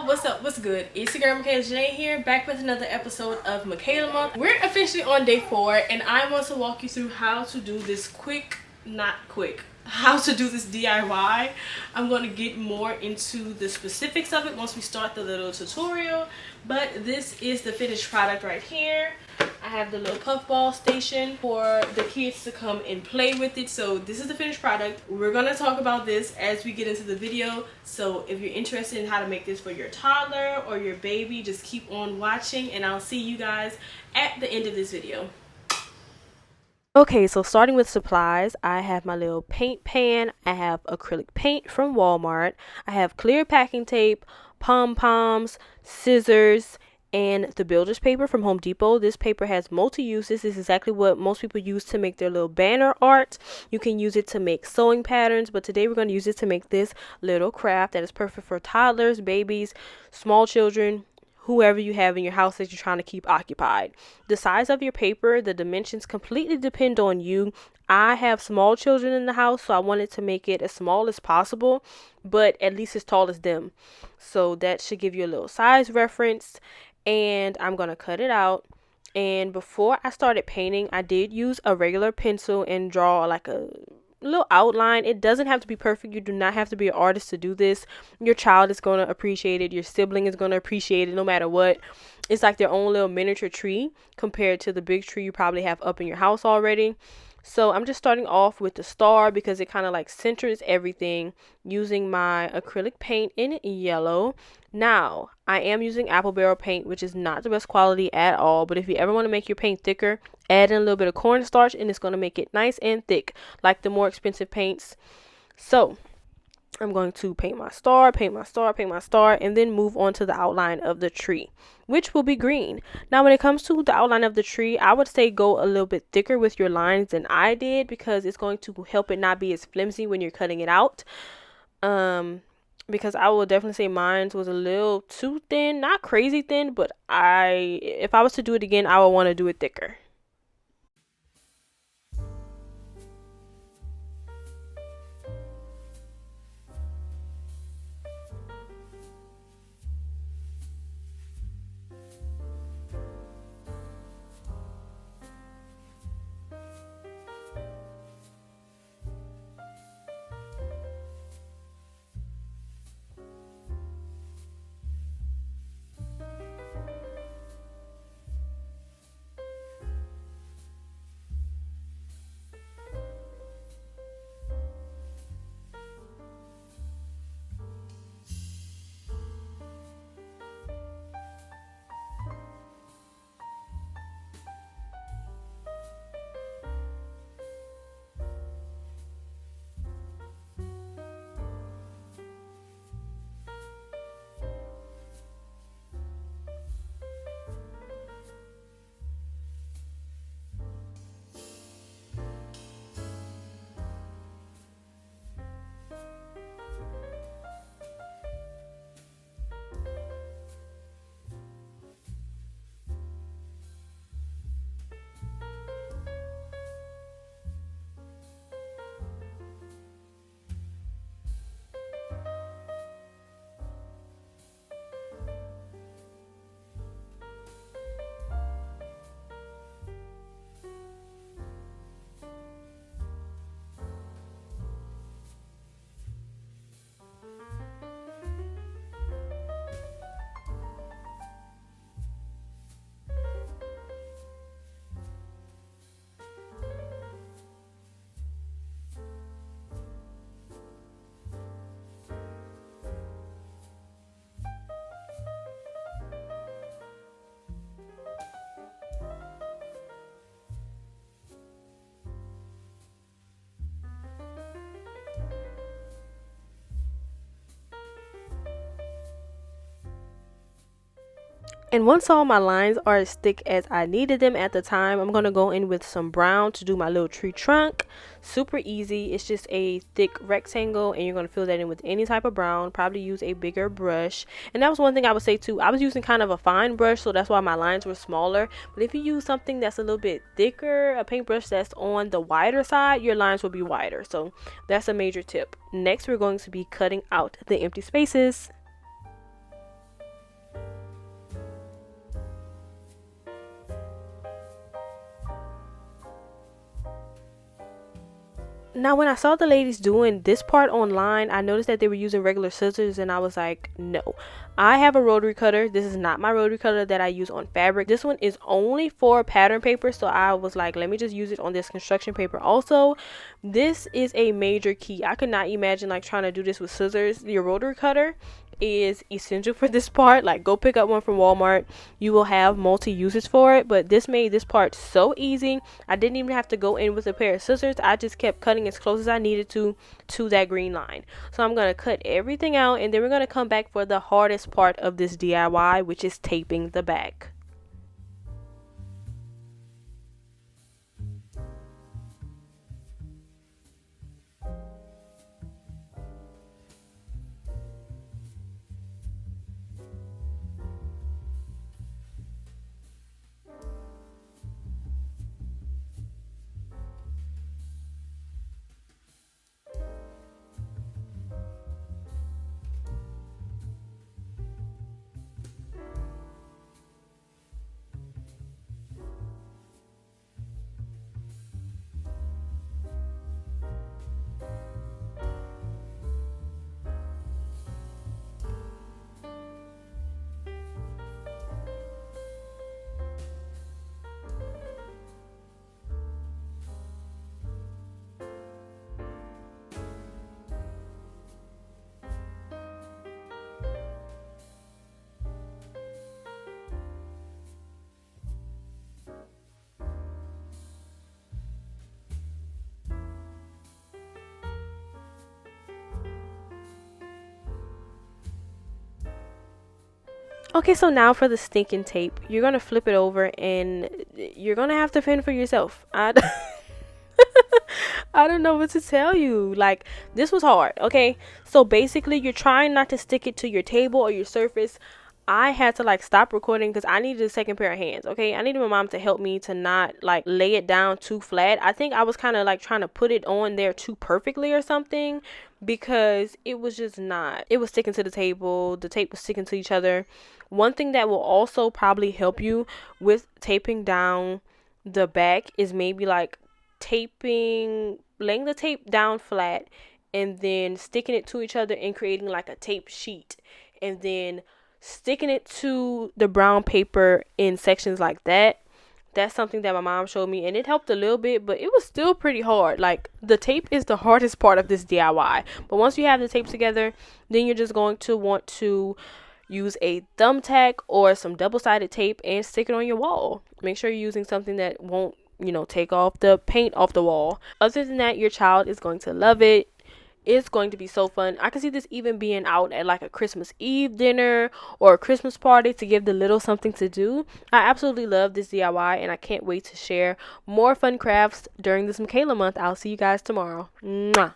y'all, what's up, what's good? It's your girl Makayla here, back with another episode of Makayla Month. We're officially on day 4 and I want to walk you through how to do this how to do this DIY. I'm going to get more into the specifics of it once we start the little tutorial, but this is the finished product right here. I have the little puffball station for the kids to come and play with it. So this is the finished product. We're going to talk about this as we get into the video. So if you're interested in how to make this for your toddler or your baby, just keep on watching and I'll see you guys at the end of this video. Okay, so starting with supplies, I have my little paint pan. I have acrylic paint from Walmart. I have clear packing tape, pom-poms, scissors, and the builder's paper from Home Depot. This paper has multi-uses. This is exactly what most people use to make their little banner art. You can use it to make sewing patterns, but today we're going to use it to make this little craft that is perfect for toddlers, babies, small children, whoever you have in your house that you're trying to keep occupied. The size of your paper, the dimensions completely depend on you. I have small children in the house, so I wanted to make it as small as possible, but at least as tall as them. So that should give you a little size reference. And I'm going to cut it out. And before I started painting, I did use a regular pencil and draw like a little outline. It doesn't have to be perfect. You do not have to be an artist to do this. Your child is going to appreciate it. Your sibling is going to appreciate it no matter what. It's like their own little miniature tree compared to the big tree you probably have up in your house already. So I'm just starting off with the star because it kind of like centers everything, using my acrylic paint in yellow. Now, I am using apple barrel paint, which is not the best quality at all. But if you ever want to make your paint thicker, add in a little bit of cornstarch and it's going to make it nice and thick, like the more expensive paints. So I'm going to paint my star, paint my star, paint my star, and then move on to the outline of the tree, which will be green. Now, when it comes to the outline of the tree, I would say go a little bit thicker with your lines than I did because it's going to help it not be as flimsy when you're cutting it out. Because I will definitely say mine was a little too thin, not crazy thin, but if I was to do it again, I would want to do it thicker. And once all my lines are as thick as I needed them at the time, I'm going to go in with some brown to do my little tree trunk. Super easy. It's just a thick rectangle and you're going to fill that in with any type of brown. Probably use a bigger brush. And that was one thing I would say too. I was using kind of a fine brush, so that's why my lines were smaller. But if you use something that's a little bit thicker, a paintbrush that's on the wider side, your lines will be wider. So that's a major tip. Next, we're going to be cutting out the empty spaces. Now, when I saw the ladies doing this part online, I noticed that they were using regular scissors, and I was like, no. I have a rotary cutter. This is not my rotary cutter that I use on fabric. This one is only for pattern paper, so I was like, let me just use it on this construction paper also. This is a major key. I could not imagine like trying to do this with scissors. Your rotary cutter is essential for this part. Like, go pick up one from Walmart. You will have multi uses for it, but this made this part so easy. I didn't even have to go in with a pair of scissors. I just kept cutting as close as I needed to that green line. So I'm gonna cut everything out, and then we're gonna come back for the hardest part of this DIY, which is taping the back. Okay, so now for the stinking tape, you're gonna flip it over and you're gonna have to fend for yourself. I don't know what to tell you. Like, this was hard. Okay, so basically you're trying not to stick it to your table or your surface. I had to like stop recording because I needed a second pair of hands. Okay, I needed my mom to help me to not like lay it down too flat. I think I was kind of like trying to put it on there too perfectly or something, because it was just not. It was sticking to the table. The tape was sticking to each other. One thing that will also probably help you with taping down the back is maybe like laying the tape down flat and then sticking it to each other and creating like a tape sheet, and then sticking it to the brown paper in sections like that. That's something that my mom showed me, and it helped a little bit, but it was still pretty hard. Like, the tape is the hardest part of this DIY. But once you have the tape together, then you're just going to want to use a thumbtack or some double-sided tape and stick it on your wall. Make sure you're using something that won't, take off the paint off the wall. Other than that, your child is going to love it. It's going to be so fun. I can see this even being out at like a Christmas Eve dinner or a Christmas party to give the little something to do. I absolutely love this DIY, and I can't wait to share more fun crafts during this Makayla month. I'll see you guys tomorrow. Mwah.